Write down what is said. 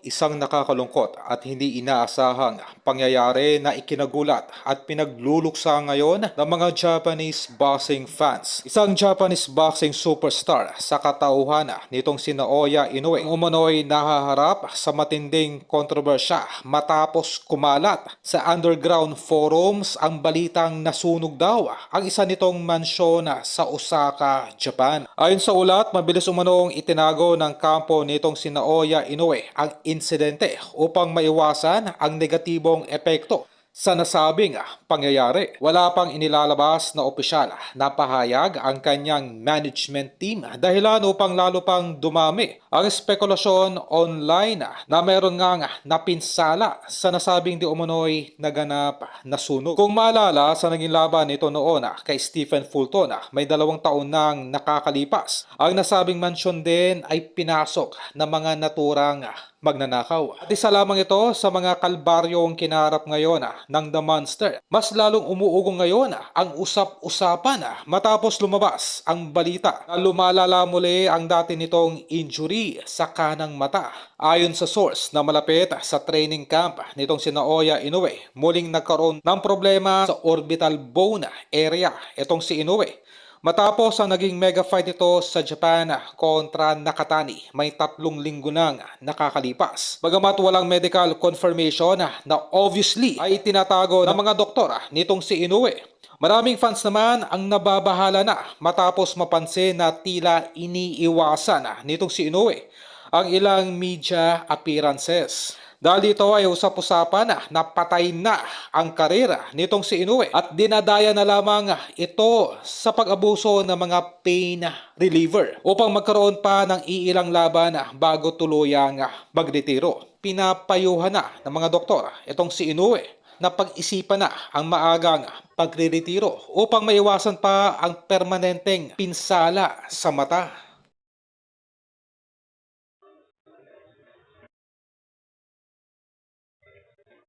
Isang nakakalungkot at hindi inaasahang pangyayari na ikinagulat at pinagluluksa ngayon ng mga Japanese boxing fans. Isang Japanese boxing superstar sa katauhan nitong si Naoya Inoue umano'y nahaharap sa matinding kontrobersya matapos kumalat sa underground forums ang balitang nasunog daw ang isa nitong mansyon sa Osaka, Japan. Ayon sa ulat, mabilis umanong itinago ng kampo nitong si Naoya Inoue ang insidente upang maiwasan ang negatibong epekto sa nasabing pangyayari. Wala pang inilalabas na opisyal na pahayag ang kanyang management team dahilan upang lalo pang dumami ang spekulasyon online na meron ngang napinsala sa nasabing di umano'y naganap na sunog. Kung maalala sa naging laban nito noon kay Stephen Fulton, may 2 taon nang nakakalipas. Ang nasabing mansyon din ay pinasok ng mga naturang magnanakaw. At isa lamang ito sa mga kalbaryong kinarap ngayon ng The Monster. Mas lalong umuugong ngayon ang usap-usapan matapos lumabas ang balita na lumalala muli ang dati nitong injury sa kanang mata. Ayon sa source na malapit sa training camp nitong si Naoya Inoue, muling nagkaroon ng problema sa orbital bone area itong si Inoue. Matapos ang naging mega fight ito sa Japan kontra Nakatani, may 3 linggo nang nakakalipas. Bagamat walang medical confirmation na obviously ay tinatago ng mga doktor nitong si Inoue. Maraming fans naman ang nababahala na matapos mapansin na tila iniiwasan nitong si Inoue ang ilang media appearances. Dahil dito ay usap-usapan na patay na ang karera nitong si Inoue at dinadaya na lamang ito sa pag-abuso ng mga pain reliever upang magkaroon pa ng iilang laban bago tuluyang magretiro. Pinapayuhan na ng mga doktor itong si Inoue na pag-isipan na ang maagang pagre-retiro upang maiwasan pa ang permanenteng pinsala sa mata.